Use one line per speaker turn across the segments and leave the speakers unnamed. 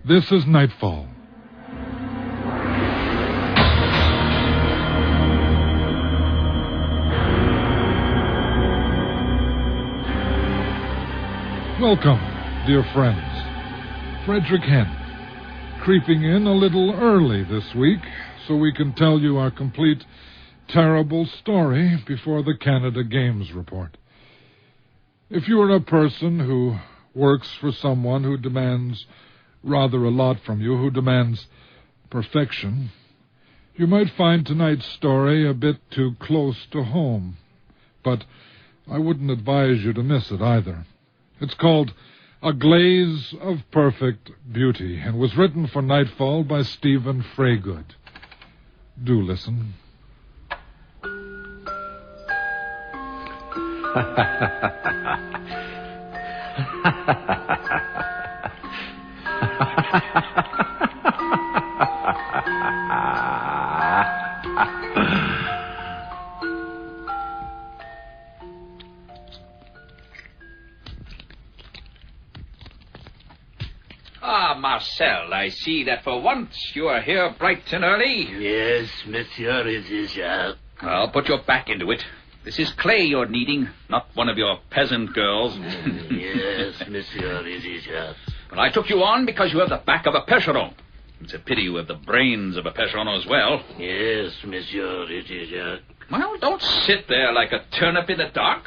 This is Nightfall. Welcome, dear friends. Frederick Hen, creeping in a little early this week so we can tell you our complete, terrible story before the Canada Games report. If you are a person who works for someone who demands rather a lot from you, who demands perfection, you might find tonight's story a bit too close to home. But I wouldn't advise you to miss it either. It's called A Glaze of Perfect Beauty and was written for Nightfall by Stephen Fraygood. Do listen.
Marcel, I see that for once you are here bright and early.
Yes, monsieur, it is.
Well, put your back into it. This is clay you're needing, not one of your peasant girls.
Yes, monsieur, it is.
But I took you on because you have the back of a percheron. It's a pity you have the brains of a percheron as well.
Yes, monsieur, it is.
Well, don't sit there like a turnip in the dark.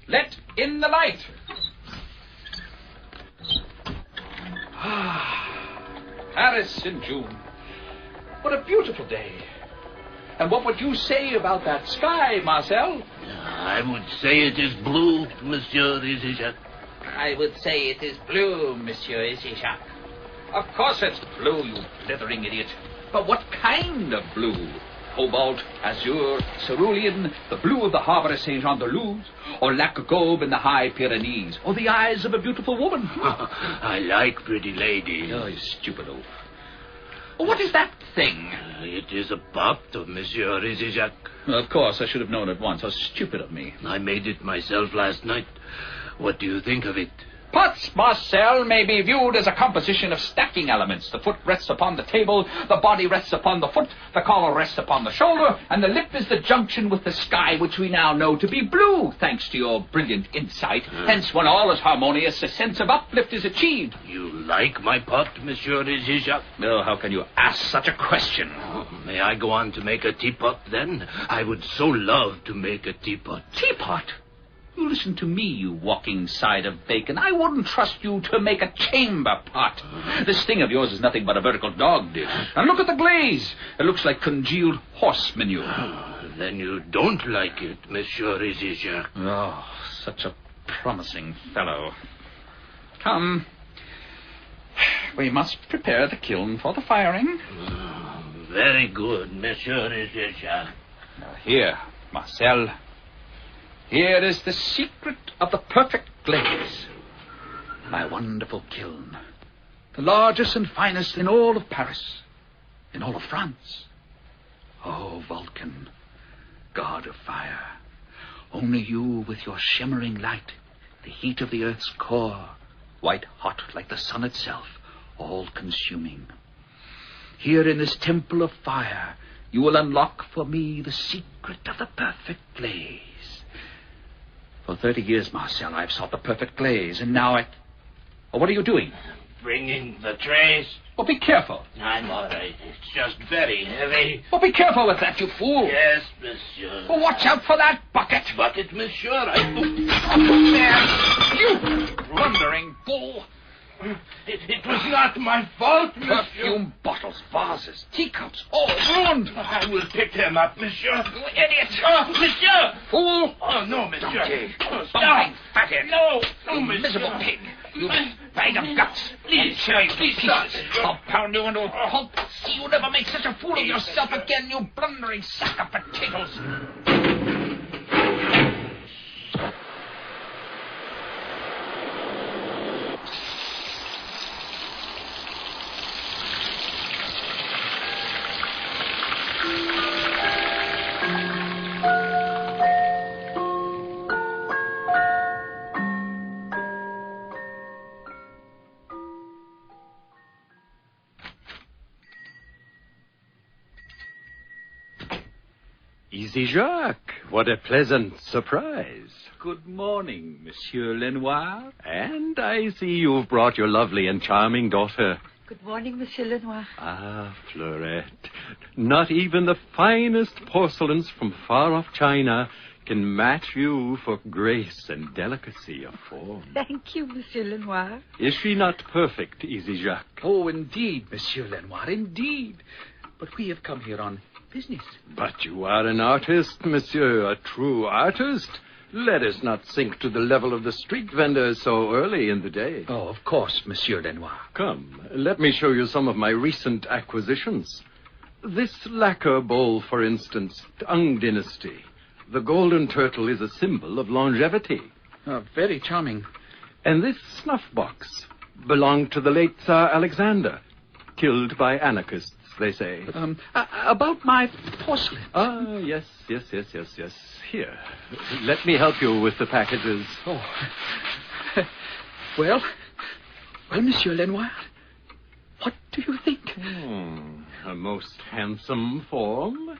Let in the light. Paris in June. What a beautiful day. And what would you say about that sky, Marcel?
I would say it is blue, monsieur Isijak.
I would say it is blue, monsieur Isijak. Of course it's blue, you blithering idiot. But what kind of blue? Cobalt, azure, cerulean, the blue of the harbor of Saint-Jean-de-Luz, or lac Gauve in the high Pyrenees, or the eyes of a beautiful woman.
I like pretty ladies.
Oh, you stupid oaf. What is that thing?
It is a pot of Monsieur Isijak.
Of course, I should have known at once. How stupid of me.
I made it myself last night. What do you think of it?
Pots, Marcel, may be viewed as a composition of stacking elements. The foot rests upon the table, the body rests upon the foot, the collar rests upon the shoulder, and the lip is the junction with the sky, which we now know to be blue, thanks to your brilliant insight. Hence, when all is harmonious, a sense of uplift is achieved.
You like my pot, Monsieur Isijak?
Oh, how can you ask such a question?
May I go on to make a teapot, then? I would so love to make a teapot.
Teapot? You listen to me, you walking side of bacon. I wouldn't trust you to make a chamber pot. This thing of yours is nothing but a vertical dog dish. And look at the glaze. It looks like congealed horse manure.
Then you don't like it, Monsieur Isijak.
Oh, such a promising fellow. Come. We must prepare the kiln for the firing.
Very good, Monsieur Isijak.
Now here, Marcel. Here is the secret of the perfect glaze. My wonderful kiln. The largest and finest in all of Paris. In all of France. Oh, Vulcan, god of fire. Only you with your shimmering light, the heat of the earth's core, white hot like the sun itself, all-consuming. Here in this temple of fire, you will unlock for me the secret of the perfect glaze. For 30 years, Marcel, I've sought the perfect glaze, and now Oh, what are you doing?
Bringing the trays.
Well, be careful.
I'm all right. It's just very heavy.
Well, be careful with that, you fool.
Yes, monsieur.
Well, watch out for that bucket.
Bucket, monsieur.
There. You blundering fool.
It was not my fault, monsieur.
Perfume bottles, vases, teacups, all ruined.
I will pick them up, monsieur.
You idiot.
Oh, monsieur.
Fool.
Oh, no, monsieur.
Donkey.
Oh,
Bumbling
stop.
fathead.
No,
You
monsieur.
miserable pig. You bag of guts.
Please,
tear you to
please
pieces.
stop.
I'll pound you into a pulp. See you never make such a fool of yourself again, you blundering sack of potatoes.
Easy Jacques, what a pleasant surprise.
Good morning, Monsieur Lenoir.
And I see you've brought your lovely and charming daughter.
Good morning, Monsieur Lenoir.
Ah, Fleurette, not even the finest porcelains from far-off China can match you for grace and delicacy of form.
Thank you, Monsieur Lenoir.
Is she not perfect, Easy Jacques?
Oh, indeed, Monsieur Lenoir, indeed. But we have come here on business.
But you are an artist, monsieur, a true artist. Let us not sink to the level of the street vendors so early in the day.
Oh, of course, Monsieur Lenoir.
Come, let me show you some of my recent acquisitions. This lacquer bowl, for instance, Tang Dynasty. The golden turtle is a symbol of longevity.
Oh, very charming.
And this snuff box belonged to the late Tsar Alexander, killed by anarchists, they say.
About my porcelain.
Ah, yes. Here, let me help you with the packages.
Oh. Well, Monsieur Lenoir, what do you think?
A most handsome form.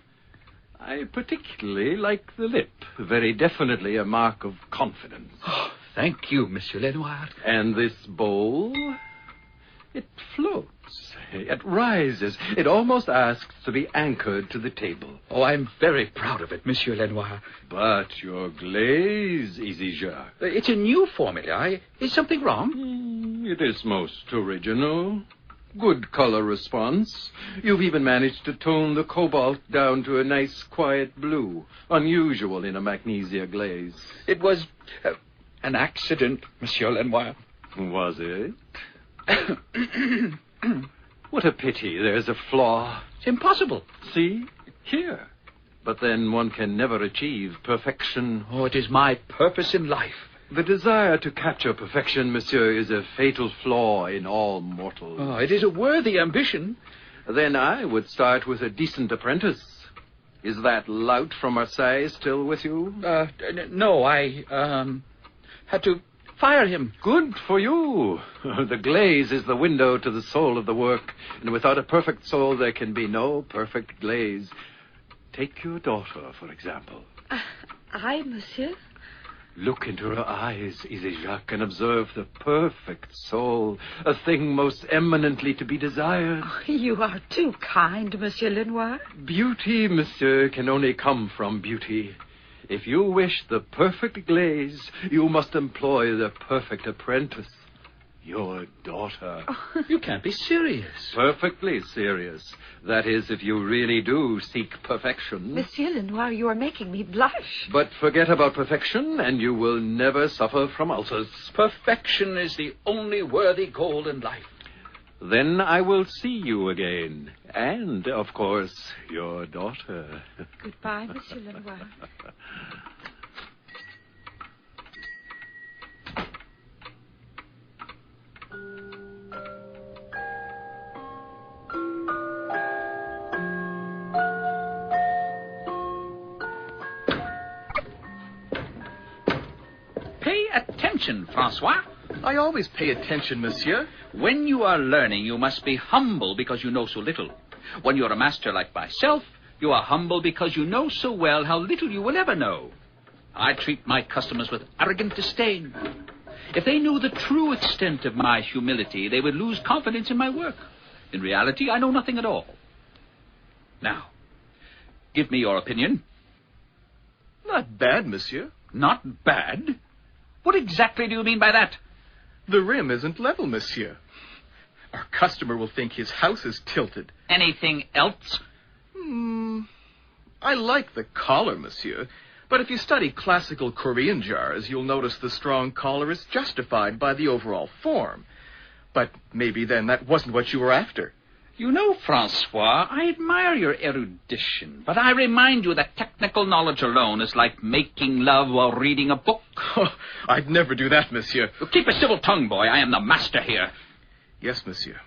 I particularly like the lip. Very definitely a mark of confidence.
Oh, thank you, Monsieur Lenoir.
And this bowl? It floats. It rises. It almost asks to be anchored to the table.
Oh, I'm very proud of it, Monsieur Lenoir.
But your glaze, Easy Jacques.
It's a new formula. Is something wrong?
It is most original. Good color response. You've even managed to tone the cobalt down to a nice, quiet blue. Unusual in a magnesia glaze.
It was an accident, Monsieur Lenoir.
Was it? What a pity there's a flaw.
It's impossible.
See? Here. But then one can never achieve perfection.
Oh, it is my purpose in life.
The desire to capture perfection, monsieur, is a fatal flaw in all mortals.
Oh, it is a worthy ambition.
Then I would start with a decent apprentice. Is that lout from Marseille still with you?
No, I had to fire him.
Good for you. The glaze is the window to the soul of the work, and without a perfect soul there can be no perfect glaze. Take your daughter, for example.
I, monsieur?
Look into her eyes, Easy Jacques, and observe the perfect soul, a thing most eminently to be desired.
Oh, you are too kind, Monsieur Lenoir.
Beauty, monsieur, can only come from beauty. If you wish the perfect glaze, you must employ the perfect apprentice, your daughter.
Oh, you can't be serious.
Perfectly serious. That is, if you really do seek perfection.
Monsieur Lenoir, you are making me blush.
But forget about perfection, and you will never suffer from ulcers.
Perfection is the only worthy goal in life.
Then I will see you again. And, of course, your daughter.
Goodbye, Monsieur Lenoir.
Pay attention, Francois.
I always pay attention, monsieur.
When you are learning, you must be humble because you know so little. When you're a master like myself, you are humble because you know so well how little you will ever know. I treat my customers with arrogant disdain. If they knew the true extent of my humility, they would lose confidence in my work. In reality, I know nothing at all. Now, give me your opinion.
Not bad, monsieur.
Not bad? What exactly do you mean by that?
The rim isn't level, monsieur. Our customer will think his house is tilted.
Anything else?
I like the collar, monsieur. But if you study classical Korean jars, you'll notice the strong collar is justified by the overall form. But maybe then that wasn't what you were after.
You know, Francois, I admire your erudition, but I remind you that technical knowledge alone is like making love while reading a book.
Oh, I'd never do that, monsieur.
Keep a civil tongue, boy. I am the master here.
Yes, monsieur.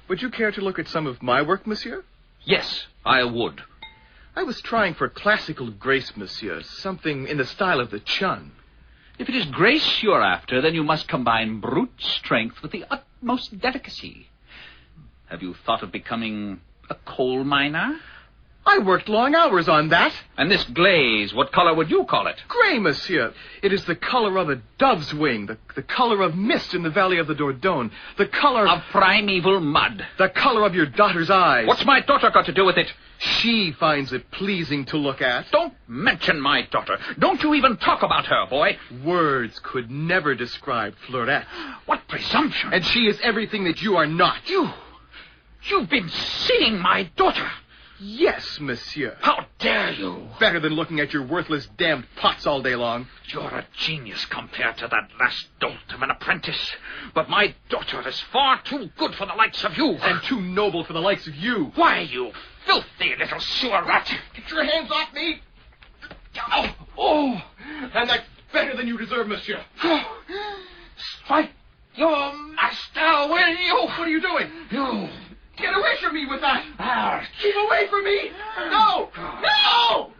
Would you care to look at some of my work, monsieur?
Yes, I would.
I was trying for classical grace, monsieur, something in the style of the Chun.
If it is grace you're after, then you must combine brute strength with the utmost delicacy. Have you thought of becoming a coal miner?
I worked long hours on that.
And this glaze, what color would you call it?
Gray, monsieur. It is the color of a dove's wing, the color of mist in the valley of the Dordogne, the color
Of primeval mud.
the color of your daughter's eyes.
What's my daughter got to do with it?
She finds it pleasing to look at.
Don't mention my daughter. Don't you even talk about her, boy.
Words could never describe Fleurette.
What presumption.
And she is everything that you are not.
You've been seeing my daughter.
Yes, monsieur.
How dare you?
Better than looking at your worthless damned pots all day long.
You're a genius compared to that last dolt of an apprentice. But my daughter is far too good for the likes of you.
And too noble for the likes of you.
Why, you filthy little sewer rat.
Get your hands off me! Oh! And that's better than you deserve, monsieur.
Strike your master, will you?
What are you doing?
You.
Get away from me with that!
Ah,
Keep away from me! No! No!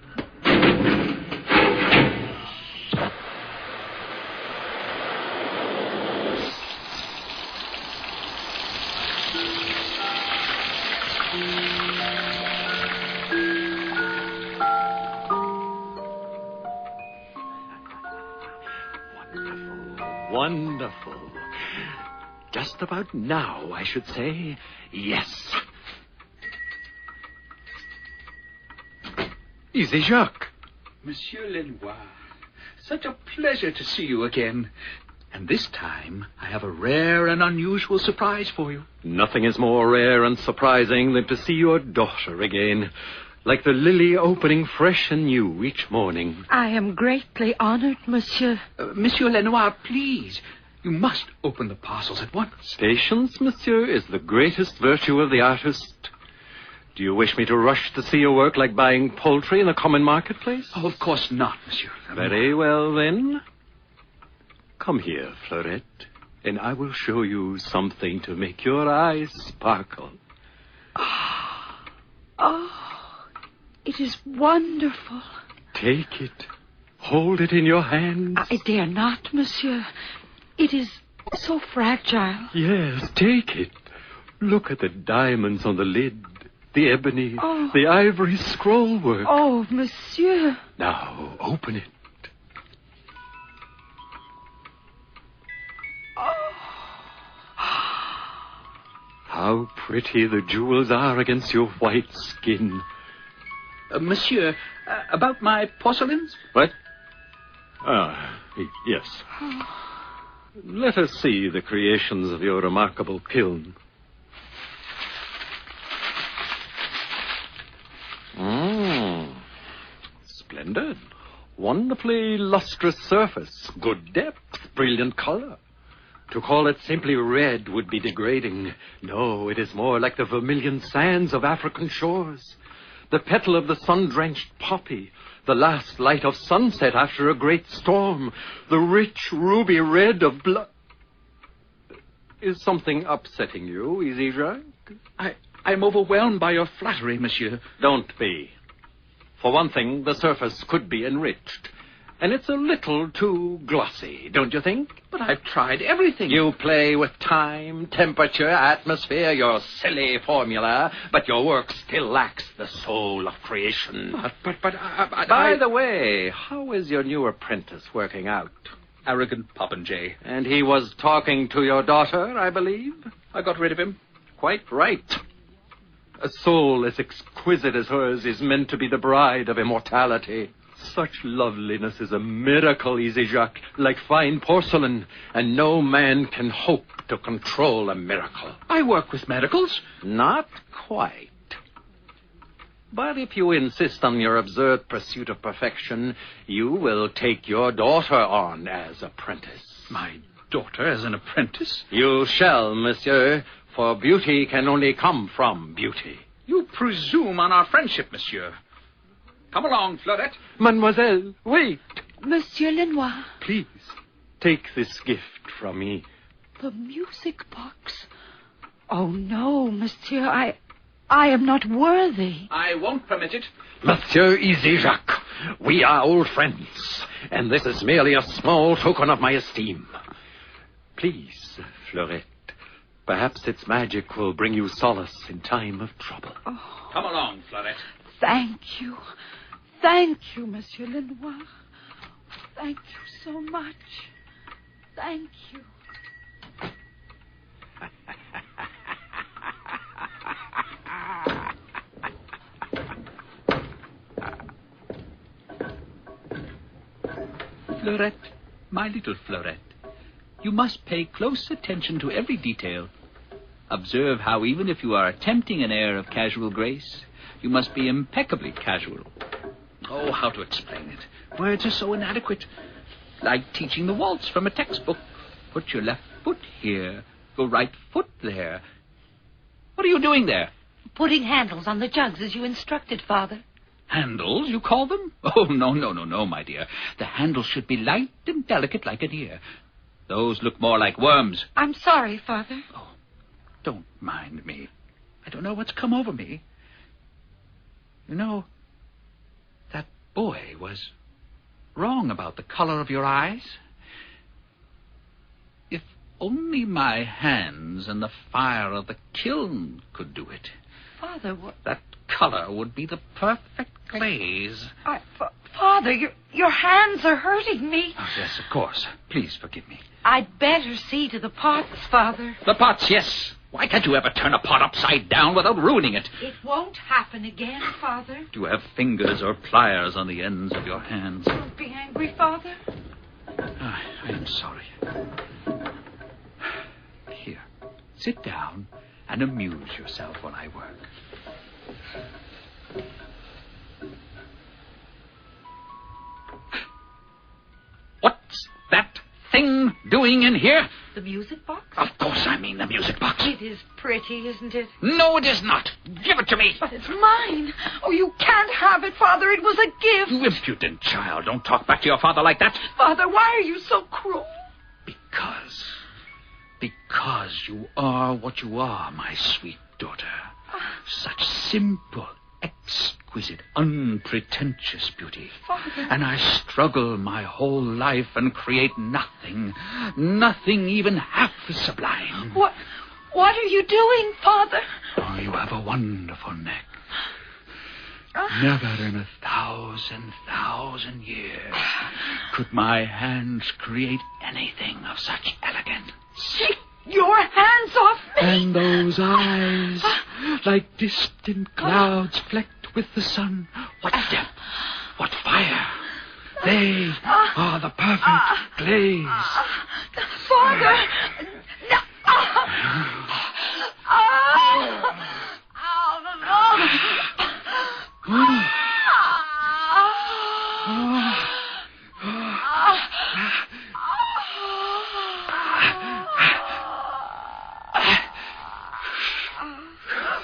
Wonderful. Just about now, I should say. Yes. Easy, Jacques.
Monsieur Lenoir, such a pleasure to see you again. And this time, I have a rare and unusual surprise for you.
Nothing is more rare and surprising than to see your daughter again, like the lily opening fresh and new each morning.
I am greatly honored, monsieur.
Monsieur Lenoir, please. You must open the parcels at once.
Patience, monsieur, is the greatest virtue of the artist. Do you wish me to rush to see your work like buying poultry in a common marketplace?
Oh, of course not, monsieur.
Very well, then. Come here, Fleurette, and I will show you something to make your eyes sparkle.
Oh, it is wonderful.
Take it. Hold it in your hands.
I dare not, monsieur. It is so fragile.
Yes, take it. Look at the diamonds on the lid, the ebony,
Oh.
the ivory scroll work.
Oh, monsieur.
Now, open it. How pretty the jewels are against your white skin.
Monsieur, about my porcelains?
What? Yes. Let us see the creations of your remarkable kiln. Splendid. Wonderfully lustrous surface. Good depth. Brilliant color. To call it simply red would be degrading. No, it is more like the vermilion sands of African shores. The petal of the sun-drenched poppy. The last light of sunset after a great storm. The rich ruby red of blood. Is something upsetting you, Easy Jacques?
I'm overwhelmed by your flattery, monsieur.
Don't be. For one thing, the surface could be enriched. And it's a little too glossy, don't you think?
But I've tried everything.
You play with time, temperature, atmosphere, your silly formula, but your work still lacks the soul of creation. By the way, how is your new apprentice working out?
Arrogant popinjay.
And he was talking to your daughter, I believe?
I got rid of him.
Quite right. A soul as exquisite as hers is meant to be the bride of immortality. Such loveliness is a miracle, Easy Jacques, like fine porcelain, and no man can hope to control a miracle.
I work with miracles.
Not quite. But if you insist on your absurd pursuit of perfection, you will take your daughter on as apprentice.
My daughter as an apprentice?
You shall, monsieur, for beauty can only come from beauty.
You presume on our friendship, monsieur. Come along, Fleurette.
Mademoiselle, wait.
Monsieur Lenoir.
Please, take this gift from me.
The music box. Oh, no, monsieur. I am not worthy.
I won't permit it.
Monsieur Easy Jacques, we are old friends, and this is merely a small token of my esteem. Please, Fleurette, perhaps its magic will bring you solace in time of trouble.
Come along, Fleurette.
Thank you. Thank you, Monsieur Lenoir. Thank you so much. Thank you.
Fleurette, my little Fleurette, you must pay close attention to every detail. Observe how even if you are attempting an air of casual grace, you must be impeccably casual. Oh, how to explain it? Words are so inadequate. Like teaching the waltz from a textbook. Put your left foot here, go right foot there. What are you doing there?
Putting handles on the jugs as you instructed, Father.
Handles, you call them? Oh, no, my dear. The handles should be light and delicate like an ear. Those look more like worms.
I'm sorry, Father.
Oh, don't mind me. I don't know what's come over me. You know, that boy was wrong about the color of your eyes. If only my hands and the fire of the kiln could do it.
Father, what?
That color would be the perfect glaze.
Father, your hands are hurting me.
Oh, yes, of course. Please forgive me.
I'd better see to the pots, Father.
The pots, yes. Why can't you ever turn a pot upside down without ruining it?
It won't happen again, Father.
Do you have fingers or pliers on the ends of your hands?
Don't be angry, Father.
I am sorry. Here, sit down and amuse yourself while I work. What's that thing doing in here?
The music box?
Of course I mean the music box.
It is pretty, isn't it?
No, it is not. Give it to me.
But it's mine. Oh, you can't have it, Father. It was a gift.
You impudent child. Don't talk back to your father like that.
Father, why are you so cruel?
Because you are what you are, my sweet daughter. Such simple, exquisite, unpretentious beauty.
Father.
And I struggle my whole life and create nothing even half as sublime.
What are you doing, Father?
Oh, you have a wonderful neck. Never in 1,000 years could my hands create anything of such elegance.
Take your hands off me.
And those eyes, like distant clouds flecked with the sun. What depth, what fire. They are the perfect glaze.
Father!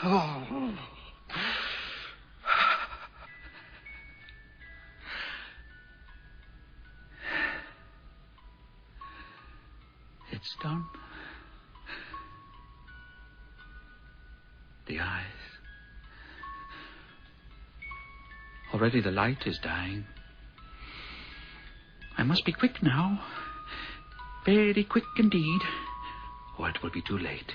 No.
It's done. The eyes. Already the light is dying. I must be quick now. Very quick indeed, or it will be too late.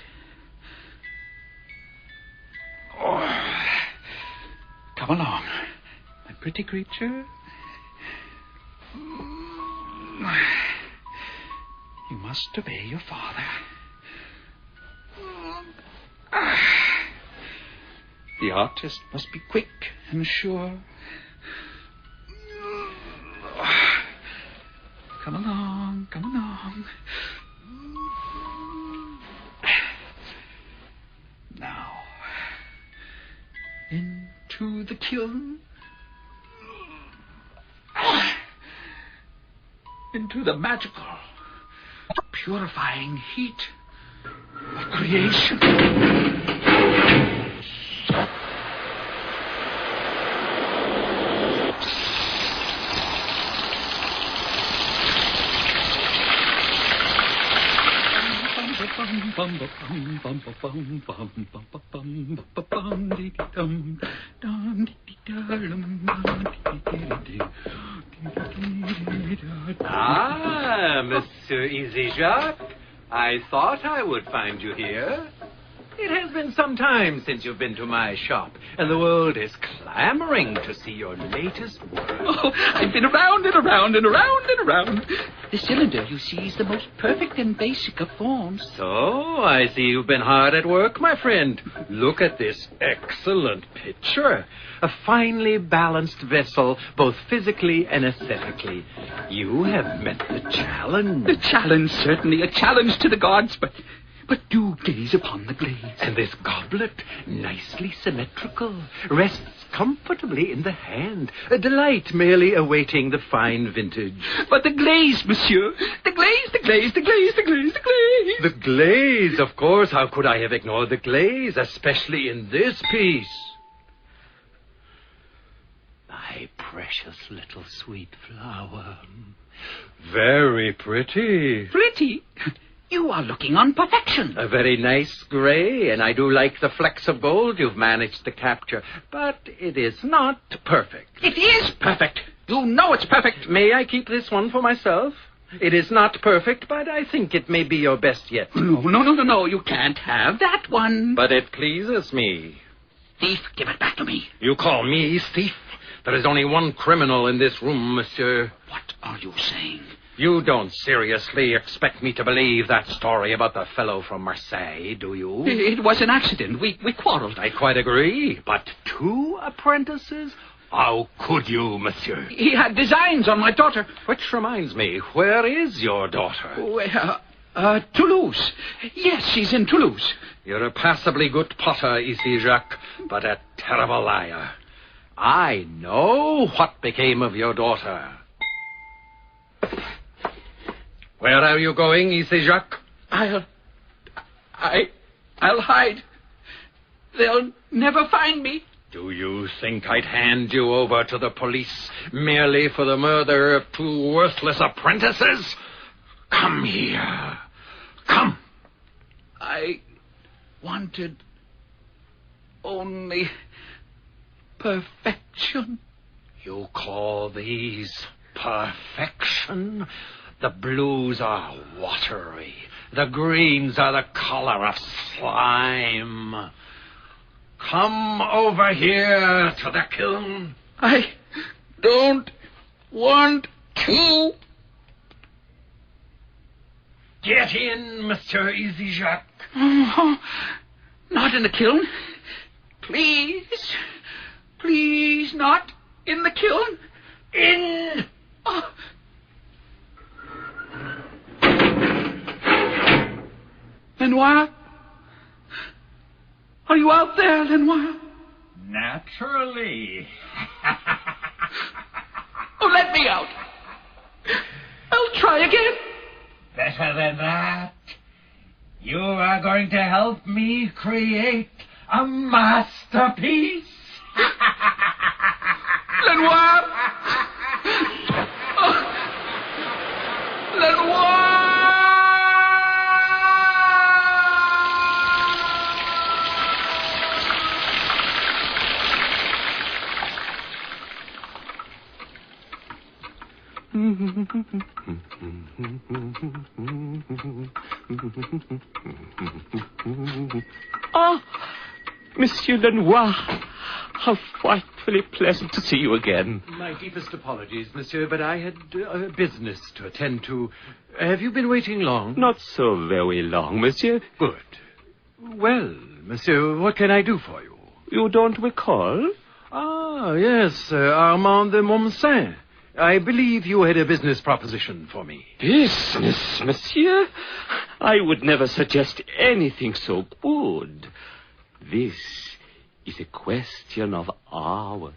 Oh. Come along, my pretty creature. You must obey your father. The artist must be quick and sure. Come along, come along. Now, into the kiln. Into the magical, purifying heat of creation.
Ah, Monsieur Easy Jacques. I thought I would find you here. It has been some time since you've been to my shop, and the world is clamoring to see your latest work.
Oh, I've been around and around and around and around. The cylinder, you see, is the most perfect and basic of forms.
So, I see you've been hard at work, my friend. Look at this excellent picture. A finely balanced vessel, both physically and aesthetically. You have met the challenge.
The challenge, certainly, a challenge to the gods, but do gaze upon the glaze.
And this goblet, nicely symmetrical, rests comfortably in the hand, a delight merely awaiting the fine vintage.
But the glaze, monsieur, the glaze, the glaze, the glaze, the glaze, the glaze.
The glaze, of course. How could I have ignored the glaze, especially in this piece? My precious little sweet flower. Very pretty.
Pretty? You are looking on perfection.
A very nice gray, and I do like the flecks of gold you've managed to capture. But it is not perfect.
It is perfect. You know it's perfect.
May I keep this one for myself? It is not perfect, but I think it may be your best yet.
No. You can't have that one.
But it pleases me.
Thief, give it back to me.
You call me thief? There is only one criminal in this room, monsieur.
What are you saying?
You don't seriously expect me to believe that story about the fellow from Marseille, do you?
It was an accident. We quarreled.
I quite agree. But 2 apprentices? How could you, monsieur?
He had designs on my daughter.
Which reminds me, where is your daughter?
Toulouse. Yes, she's in Toulouse.
You're a passably good potter, ici, Jacques, but a terrible liar. I know what became of your daughter. Where are you going, ici, Jacques?
I'll hide. They'll never find me.
Do you think I'd hand you over to the police merely for the murder of 2 worthless apprentices? Come here. Come.
I wanted only perfection.
You call these perfection? The blues are watery. The greens are the color of slime. Come over here to the kiln.
I don't want to.
Get in, Monsieur Easy Jacques.
Oh, not in the kiln. Please. Please, not in the kiln.
In.
Oh. Lenoir? Are you out there, Lenoir?
Naturally.
Oh, let me out. I'll try again.
Better than that. You are going to help me create a masterpiece.
Lenoir! Oh. Lenoir!
Ah, Monsieur Lenoir, how frightfully pleasant to see you again.
My deepest apologies, monsieur, but I had business to attend to. Have you been waiting long?
Not so very long, monsieur.
Good. Well, monsieur, what can I do for you?
You don't recall?
Ah, yes, Armand de Montsaint. I believe you had a business proposition for me.
Business, monsieur? I would never suggest anything so good. This is a question of art.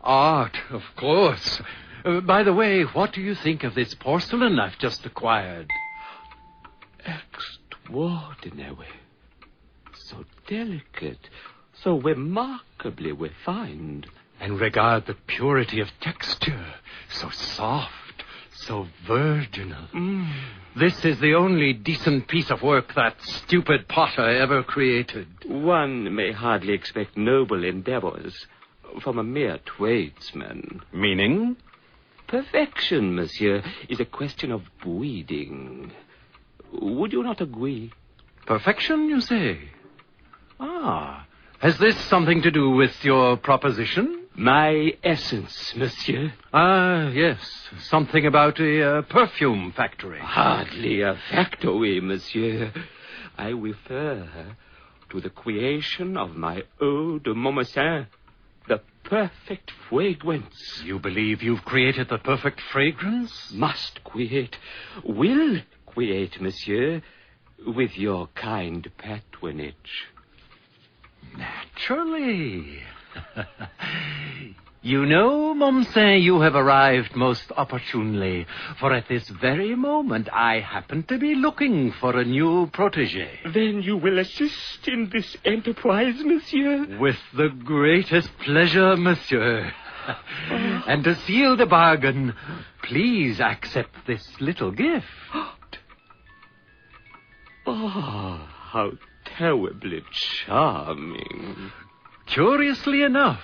Art, of course. By the way, what do you think of this porcelain I've just acquired?
Extraordinary. So delicate. So remarkably refined.
And regard the purity of texture. So soft, so virginal. This is the only decent piece of work that stupid potter ever created.
One may hardly expect noble endeavors from a mere tradesman.
Meaning?
Perfection, monsieur, is a question of breeding. Would you not agree?
Perfection, you say? Ah, has this something to do with your proposition?
My essence, monsieur.
Ah, yes. Something about a perfume factory.
Hardly a factory, monsieur. I refer to the creation of my eau de Montmorency, the perfect fragrance.
You believe you've created the perfect fragrance?
Must create, will create, monsieur, with your kind patronage.
Naturally. You know, Montmorency, you have arrived most opportunely, for at this very moment I happen to be looking for a new protégé.
Then you will assist in this enterprise, monsieur?
With the greatest pleasure, monsieur. And to seal the bargain, please accept this little gift.
Oh, how terribly charming.
Curiously enough,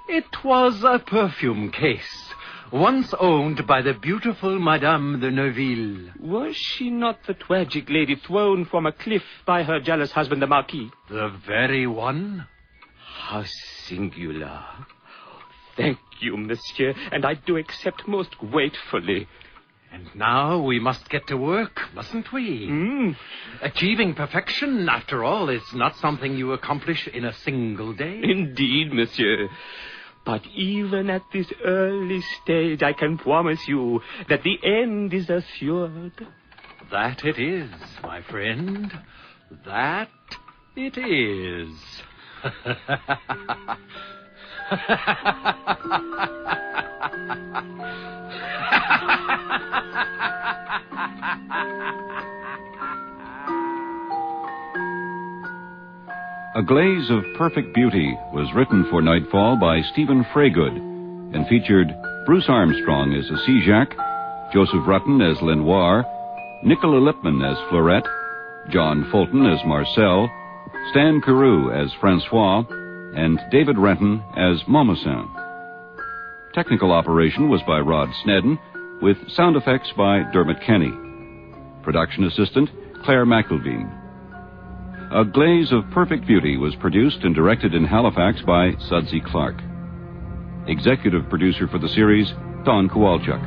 it was a perfume case, once owned by the beautiful Madame de Neuville.
Was she not the tragic lady thrown from a cliff by her jealous husband, the Marquis?
The very one.
How singular. Thank you, monsieur, and I do accept most gratefully.
And now we must get to work, mustn't we? Achieving perfection, after all, is not something you accomplish in a single day.
Indeed, monsieur. But even at this early stage, I can promise you that the end is assured.
That it is, my friend. That it is.
A Glaze of Perfect Beauty was written for Nightfall by Stephen Freygood and featured Bruce Armstrong as Asiac, Joseph Rutten as Lenoir, Nicola Lipman as Fleurette, John Fulton as Marcel, Stan Carew as Francois, and David Renton as Montmorency. Technical operation was by Rod Snedden, with sound effects by Dermot Kenny. Production assistant, Claire McElveen. A Glaze of Perfect Beauty was produced and directed in Halifax by Sudsy Clark. Executive producer for the series, Don Kowalchuk.